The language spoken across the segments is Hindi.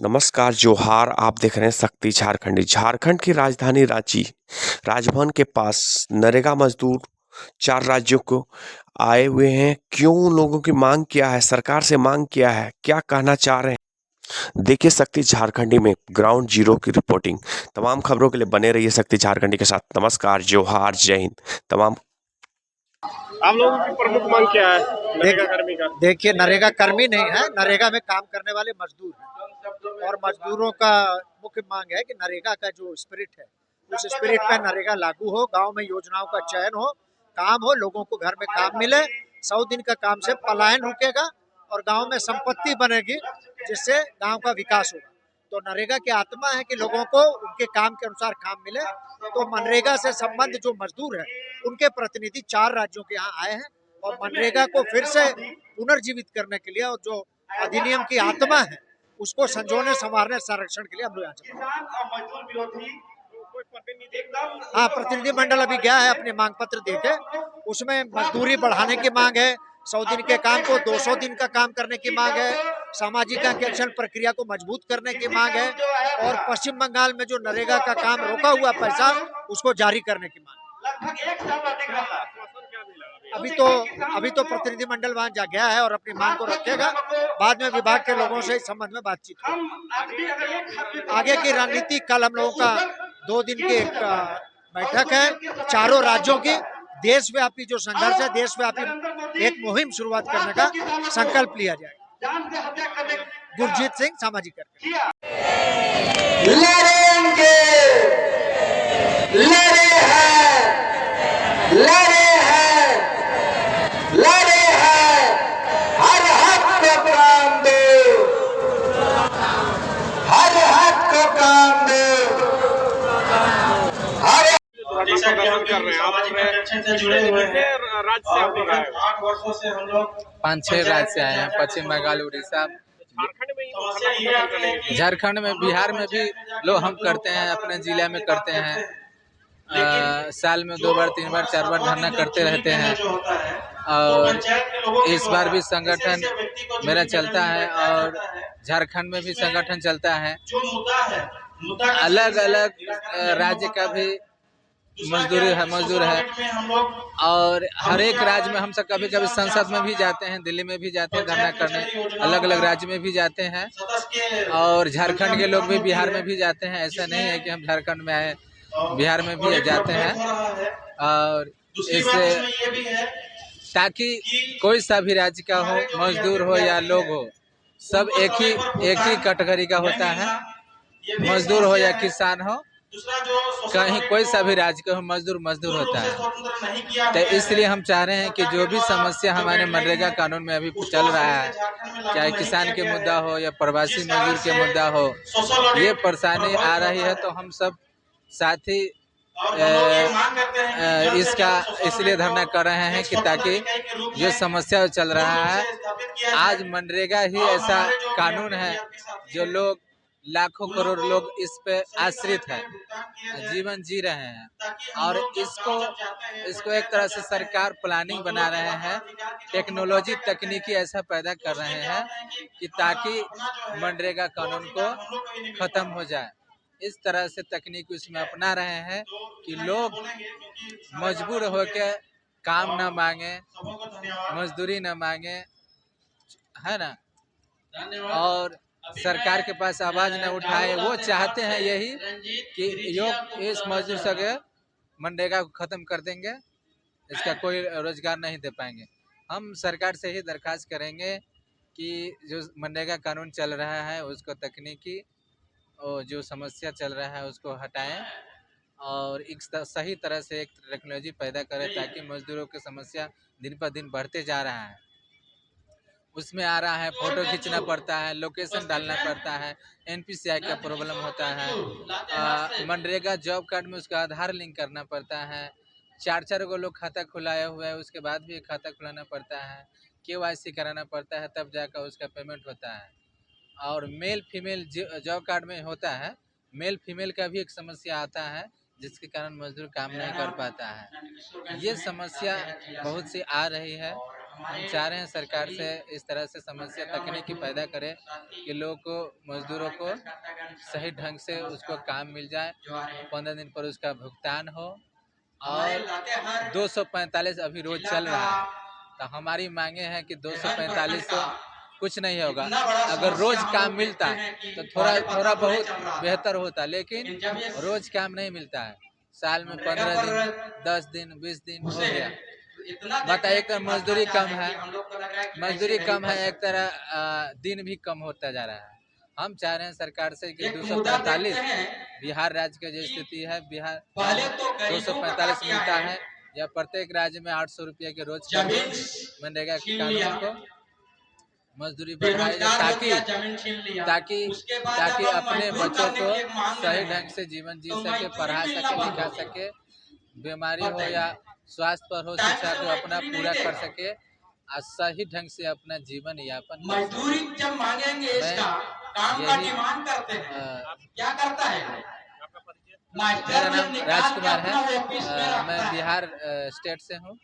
नमस्कार, जोहार। आप देख रहे हैं शक्ति झारखंडी। झारखंड की राजधानी रांची, राजभवन के पास नरेगा मजदूर 4 राज्यों को आए हुए हैं। क्यों उन लोगों की मांग क्या है? सरकार से मांग क्या है? क्या कहना चाह रहे हैं? देखिए शक्ति झारखंडी में ग्राउंड जीरो की रिपोर्टिंग। तमाम खबरों के लिए बने रहिए शक्ति झारखंडी के साथ। नमस्कार, जोहार, जय हिंद। तमाम आप लोगों की प्रमुख मांग क्या है नरेगा कर्मी का? देखिए, नरेगा कर्मी नहीं है, नरेगा में काम करने वाले मजदूर हैं और मजदूरों का मुख्य मांग है कि नरेगा का जो स्पिरिट है उस स्पिरिट पे नरेगा लागू हो, गांव में योजनाओं का चयन हो, काम हो, लोगों को घर में काम मिले, 100 दिन का काम से पलायन रुकेगा और गांव में संपत्ति बनेगी जिससे गांव का विकास होगा। तो नरेगा की आत्मा है कि लोगों को उनके काम के अनुसार काम मिले। तो मनरेगा से संबंध जो मजदूर है उनके प्रतिनिधि 4 राज्यों के यहाँ आए हैं और मनरेगा को फिर से पुनर्जीवित करने के लिए और जो अधिनियम की आत्मा है उसको संजोने, संवारने, संरक्षण के लिए हम लोग यहाँ चले। हाँ, प्रतिनिधि मंडल अभी गया है अपने मांग पत्र देके। उसमें मजदूरी बढ़ाने की मांग है, 100 दिन के काम को 200 दिन का काम करने की मांग है, सामाजिक अंकेक्षण प्रक्रिया को मजबूत करने की मांग है और पश्चिम बंगाल में जो नरेगा का काम रोका हुआ पैसा उसको जारी करने की मांग। अभी तो प्रतिनिधि मंडल वहां जा गया है और अपनी मांग को रखेगा। बाद में विभाग के लोगों से इस संबंध में बातचीत होगी। आगे की रणनीति कल हम लोगों का 2 दिन की एक बैठक है, चारों राज्यों की देशव्यापी जो संघर्ष है, देशव्यापी एक मुहिम शुरुआत करने का संकल्प लिया जाएगा। गुरजीत सिंह, सामाजिक कार्यकर्ता। लड़ेंगे, लड़े हैं, लड़े हैं, लड़े हैं, हर हक को काम दो, हर हक को काम दो, हर जैसा कि हम कर रहे हैं, सामाजिक संगठन से जुड़े हुए हैं। राज्य से आप लोग आए हैं? 8 वर्षों से हम लोग 5-6 राज्य से आए हैं, पश्चिम बंगाल, उड़ीसा, झारखंड में ही झारखंड में, बिहार में भी लोग हम करते हैं, अपने जिला में करते हैं। साल में 2 बार 3 बार 4 बार धरना करते रहते हैं और इस बार भी संगठन मेरा चलता है और झारखंड में भी संगठन चलता है। अलग अलग राज्य का भी मजदूर है और हर एक राज्य में हम सब कभी कभी संसद में भी जाते हैं, दिल्ली में भी जाते हैं धरना करने, अलग अलग राज्य में भी जाते हैं और झारखंड के लोग भी बिहार में भी जाते हैं। ऐसा नहीं है कि हम झारखंड में आए, बिहार में भी जाते हैं और इससे ताकि कोई सा भी राज्य का हो, मजदूर हो या लोग हो, सब एक ही कैटेगरी का होता है। मजदूर हो या किसान हो, कहीं कोई सा भी राज्य का हो, मजदूर होता है। तो इसलिए हम चाह रहे हैं कि जो भी समस्या हमारे मनरेगा कानून में अभी चल रहा है, चाहे किसान के मुद्दा हो या प्रवासी मजदूर के मुद्दा हो, ये परेशानी आ रही है तो हम सब साथी इसका इसलिए धरना कर रहे हैं कि ताकि जो समस्या चल रहा है, आज मनरेगा ही ऐसा कानून है जो लोग लाखों करोड़ लोग इस पे आश्रित हैं, जीवन जी रहे हैं और इसको एक तरह से सरकार प्लानिंग बना रहे हैं, टेक्नोलॉजी तकनीकी ऐसा पैदा कर रहे हैं कि ताकि मनरेगा कानून को खत्म हो जाए। इस तरह से तकनीक इसमें अपना रहे हैं कि लोग मजबूर होकर काम न मांगे, मजदूरी न मांगे, है ना, और सरकार के पास आवाज न उठाए। वो चाहते हैं यही कि इस मजदूर से मनरेगा को खत्म कर देंगे, इसका कोई रोजगार नहीं दे पाएंगे। हम सरकार से ही दरखास्त करेंगे कि जो मनरेगा कानून चल रहा है उसको तकनीकी और जो समस्या चल रहा है उसको हटाएं और एक सही तरह से एक टेक्नोलॉजी पैदा करें ताकि मजदूरों की समस्या दिन पर दिन बढ़ते जा रहा है। उसमें आ रहा है फोटो खींचना पड़ता है, लोकेशन डालना पड़ता है, NPCI का प्रॉब्लम होता है, मनरेगा जॉब कार्ड में उसका आधार लिंक करना पड़ता है, 4 को लोग खाता खुलाया हुआ है उसके बाद भी खाता खुलाना पड़ता है, KYC कराना पड़ता है, तब जाकर उसका पेमेंट होता है। और मेल फीमेल जॉब कार्ड में होता है, मेल फीमेल का भी एक समस्या आता है जिसके कारण मजदूर काम नहीं कर पाता है। ये समस्या बहुत सी आ रही है हम चाह रहे हैं सरकार से इस तरह से समस्या तकनीकी पैदा करे कि लोग को, मजदूरों को सही ढंग से उसको काम मिल जाए, 15 दिन पर उसका भुगतान हो। और 245 अभी रोज चल रहा है, तो हमारी मांगे हैं कि 245 तो कुछ नहीं होगा, अगर रोज काम मिलता तो थोड़ा बहुत बेहतर होता, लेकिन रोज काम नहीं मिलता है। साल में 15 दिन, 10 दिन, 20 दिन हो गया। बताइए कि मजदूरी कम है, एक तरह दिन भी कम होता जा रहा है। हम चाह रहे हैं सरकार से कि 245 बिहार राज्य की जो स्थिति है, बिहार 245 मिलता है या प्रत्येक राज्य में 800 रुपये के रोज मनरेगा के कानून को मजदूरी बढ़ाई जाए, ताकि अपने बच्चों को सही ढंग से जीवन जी सके, पढ़ा सके, लिखा सके, बीमारी हो या स्वास्थ्य पर हो, शिक्षा को अपना पूरा कर सके और सही ढंग से अपना जीवन यापन। मजदूरी जब मांगेंगे इसका काम का डिमांड करते हैं, क्या करता है? मेरा नाम राजकुमार है, मैं बिहार स्टेट से हूँ,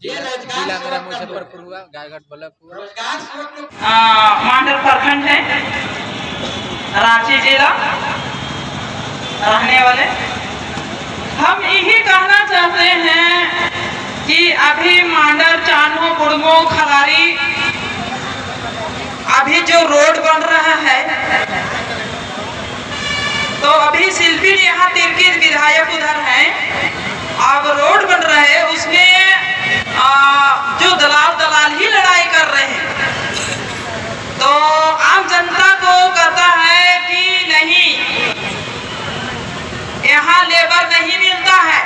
जिला मेरा मुजफ्फरपुर हुआ, गायघाट ब्लॉक हुआ। मांडर प्रखंड है, रांची जिला रहने वाले। हम यही कहना चाहते हैं कि अभी मांडर, चानो, बुड़मो, खलारी अभी जो रोड बन रहा है, तो अभी शिल्पी यहाँ तिरकी विधायक उधर हैं, अब रोड बन रहा है, उसमें जो दलाल ही लड़ाई कर रहे हैं। तो आम जनता को कहता है कि नहीं, यहाँ लेबर नहीं मिलता है,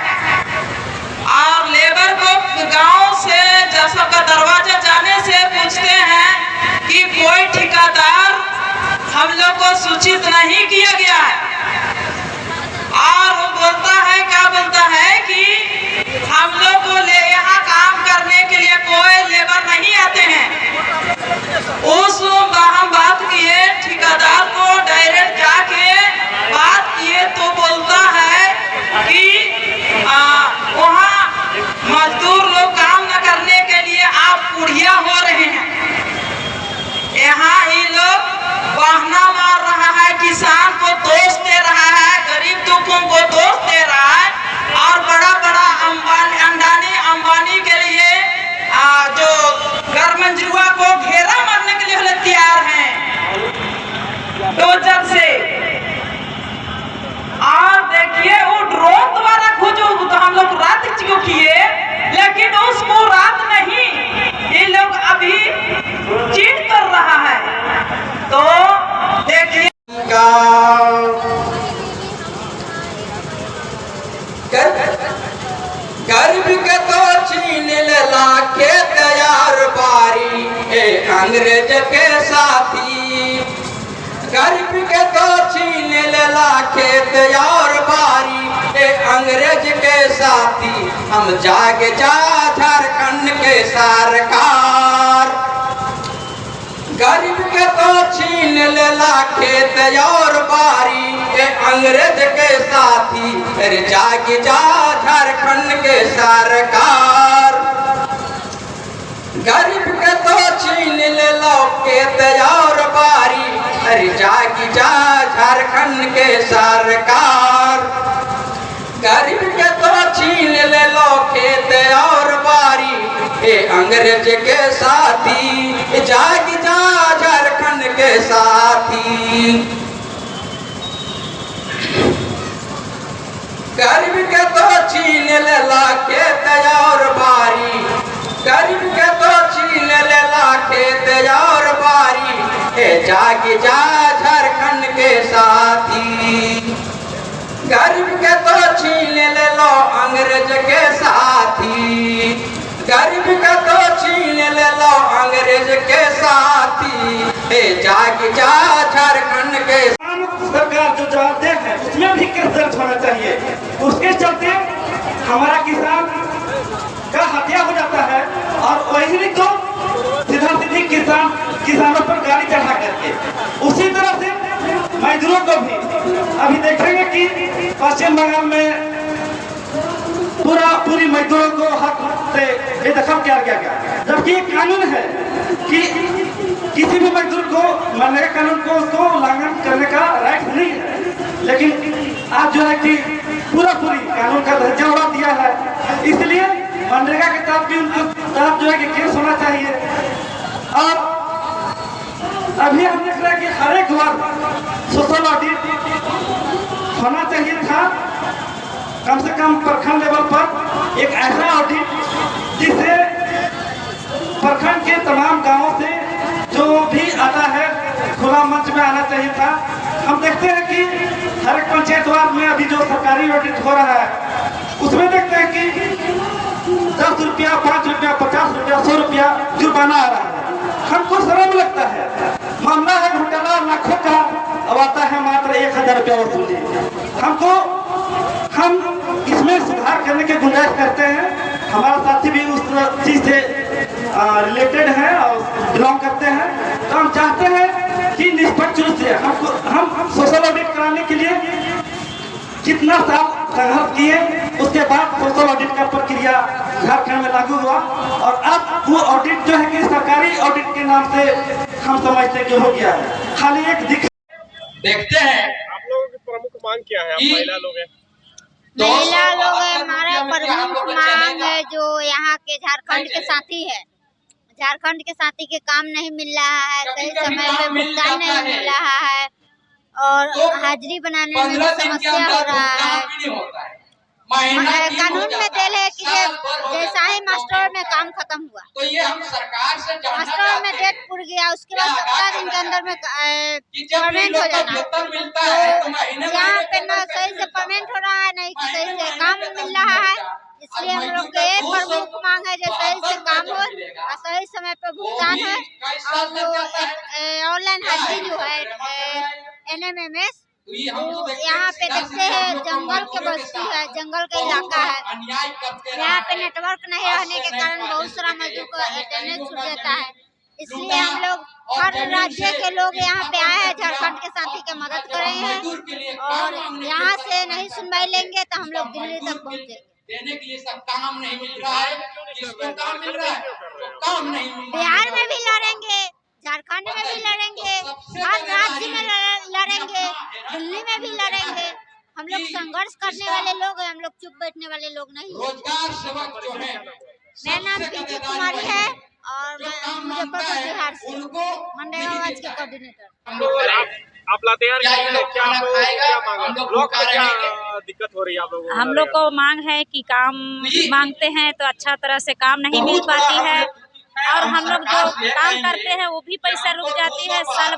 और लेबर को गांव से जैसा का दरवाजा जाने से पूछते हैं कि कोई ठेकेदार हम लोग को सूचित नहीं किया गया है। और वो बोलता है, क्या बोलता है कि हम लोग को यहाँ काम करने के लिए कोई लेबर नहीं आते हैं। उस हम बात किए, ठेकेदार को डायरेक्ट जाके बात किए, तो बोलता है कि वहाँ मजदूर लोग काम न करने के लिए आप पुड़िया हो रहे हैं। यहाँ ये लोग बहाना मार रहा है, किसान को दोष दे रहा है, गरीब दुखों को दोष दे रहा है, और बड़ा अंबानी के लिए जो गरमंजुआ को घेरा मारने के लिए तैयार हैं डोजर से। और देखिए वो ड्रोन द्वारा खोजो, तो हम लोग रात को किए, लेकिन उसको रात नहीं, ये लोग अभी चीट कर रहा है। तो देखिए गर्भ के तो छीन ला के तैयार बारी, अंग्रेज के साथी। गर्भ के तो छीन ला के तैयार बारी, अंग्रेज के साथी। हम जाग जा झारखंड के सरकार, गरीब के तो छीन ला खेत और बारी, अंग्रेज के साथी। फिर जाग जा झारखंड के सरकार, गरीब के तो छीन लो खेत और बारी। अरे जाग जा झारखंड के सरकार, गरीब के तो छीन लो खेत और बारी, अंग्रेज के साथी। जाग जा झारखंड के साथी, गरीब के तो छीन ला खेत और बारी, गरीब के तो छीन ला खेत और बारी। जाग जा झारखंड के साथी, गरीब के तो छीन लो अंग्रेज के साथी। गरीब का तो छीन लो अंग्रेज के साथी। जाग जा झारखंड के सरकार जो जवाब दे है उसमें भी कर्तव्य होना चाहिए। उसके चलते हमारा किसान का हत्या हो जाता है, और वही नहीं तो सीधा सीधी किसानों पर गाड़ी चढ़ा करके। उसी तरह से मजदूरों को भी अभी देखेंगे कि पश्चिम बंगाल में पूरी मजदूरों को हक से बेदखल किया गया, जबकि ये कानून है कि किसी भी मजदूर को मनरेगा कानून को उसको उल्लंघन करने का राइट नहीं है। लेकिन आज जो है कि पूरी कानून का दर्जा उड़ा दिया है, इसलिए मनरेगा के तहत भी उनको तरफ जो है कि केस होना चाहिए। और अभी हम देख रहे हैं कि हर एक बार सोशल ऑडिट होना चाहिए था, कम से कम प्रखंड लेवल पर एक ऐसा ऑडिट जिससे प्रखंड के तमाम गांवों से जो भी आता है खुला मंच में आना चाहिए था। हम देखते हैं कि हर एक पंचायत वार्ड में अभी जो सरकारी ऑडिट हो रहा है उसमें देखते हैं कि 10 रुपया, 5 रुपया, 50 रुपया, 100 रुपया जुर्माना आ रहा है। हमको शर्म लगता है, मामला है घोटाला लाखों का, अब आता है मात्र 1000 रुपया वसूली। हम इसमें सुधार करने की गुंजाइश करते हैं। हमारा साथी भी उस चीज से रिलेटेड है और बिलोंग करते हैं, तो हम चाहते हैं कि निष्पक्ष रूप से हम सोशल ऑडिट कराने के लिए कितना साल संघर्ष किए, उसके बाद सोशल ऑडिट का प्रक्रिया झारखंड में लागू हुआ और अब वो ऑडिट जो है कि सरकारी ऑडिट के नाम से हम समझते कि हो गया है, खाली एक देखते हैं आप लोगों की प्रमुख मांग क्या है? आप महिला लोग हैं, महिला लोग हमारा प्रमुख मांग है जो यहाँ के झारखंड के साथी है, झारखंड के साथी के काम नहीं मिल रहा है, सही समय पे भुगतान नहीं मिल रहा है और हाजिरी बनाने में भी समस्या हो रहा है। कानून में दिल है कि जैसा ही मास्टर में काम खत्म हुआ तो ये हम सरकार से मास्टर में डेट पूर गया, उसके बाद 17 दिन के अंदर में पेमेंट हो जाना, तो यहाँ पे न सही से पेमेंट हो रहा है, नहीं सही से काम मिल रहा है। इसलिए हम लोग के एक प्रमुख मांग है जो सही से काम हो और सही समय पे भुगतान हो और जो ऑनलाइन हाजिरी जो है NMMS यहाँ पे देखते हैं जंगल के बस्ती है, जंगल का इलाका है, यहाँ पे नेटवर्क नहीं रहने के कारण बहुत सारा मजदूर को अटेंडेंस छूट जाता है। इसलिए हम लोग हर राज्य के लोग यहाँ पे आए हैं झारखंड के साथी के मदद कर रहे हैं और यहाँ से नहीं सुनवाई लेंगे तो हम लोग दिल्ली तक पहुँचेंगे। देने के लिए सब काम नहीं मिल रहा है, किसको काम मिल रहा है तो काम नहीं मिल रहा है। बिहार में भी लड़ेंगे, झारखंड में भी लड़ेंगे, हर राज्य में लड़ेंगे, दिल्ली में भी लड़ेंगे। हम लोग संघर्ष करने वाले लोग हैं, हम लोग चुप बैठने वाले लोग नहीं। रोजगार सेवक जो है, मेरा नाम पीके कुमारी है और मैं मुजफ्फरपुर बिहार से मनरेगा वाच के कोऑर्डिनेटर। आप लातेहार क्या ब्लॉक में क्या दिक्कत हो रही है आप लोगों को? हम लोग को मांग है कि काम मांगते हैं तो अच्छा तरह से काम नहीं मिल पाती है और हम लोग जो काम करते हैं वो भी पैसा रुक जाती है, साल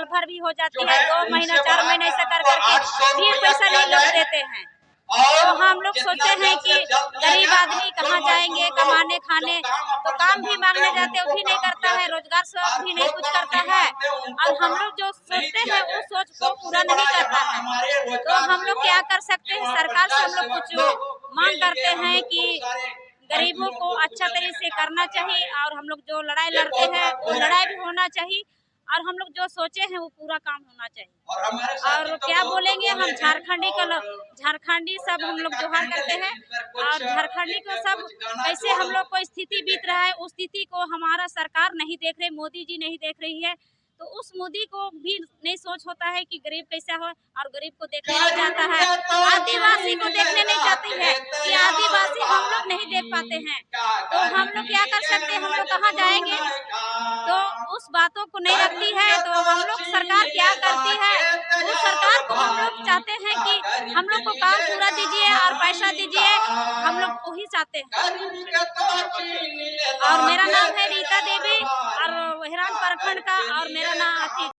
भर भी हो जाती है, 2 महीना 4 महीने ऐसा कर करके फिर पैसा नहीं लोग देते हैं। तो हम लोग सोचे हैं कि गरीब आदमी कहाँ जाएंगे कमाने खाने, तो काम भी मांगने जाते वो भी नहीं करता है, रोजगार सब भी नहीं कुछ करता है और हम लोग जो सोचते हैं वो सोच को पूरा नहीं करता है। तो हम लोग क्या कर सकते हैं, सरकार से हम लोग कुछ मांग करते हैं कि गरीबों को अच्छा तरीके से करना चाहिए और हम लोग जो लड़ाई लड़ते हैं वो लड़ाई भी होना चाहिए और हम लोग जो सोचे हैं वो पूरा काम होना चाहिए। और क्या बोलेंगे, हम झारखंडी सब हम लोग जोहार करते हैं और झारखंडी को सब कैसे हम लोग को स्थिति बीत रहा है उस स्थिति को हमारा सरकार नहीं देख रही, मोदी जी नहीं देख रही है, तो उस मोदी को भी नहीं सोच होता है कि गरीब कैसा हो और गरीब को देखने नहीं जाता है, आदिवासी को देखने नहीं जाती है कि आदिवासी हम लोग नहीं देख पाते हैं। तो हम लोग क्या कर सकते हैं, हम लोग कहाँ जाएंगे, तो उस बातों को नहीं रखती है। तो हम लोग सरकार क्या करती है, उस सरकार को हम लोग चाहते हैं कि हम लोग को काम पूरा दीजिए और पैसा दीजिए, हम लोग वही चाहते हैं। और मेरा नाम है रीता देवी और हिरान प्रखंड का और मेरा नाम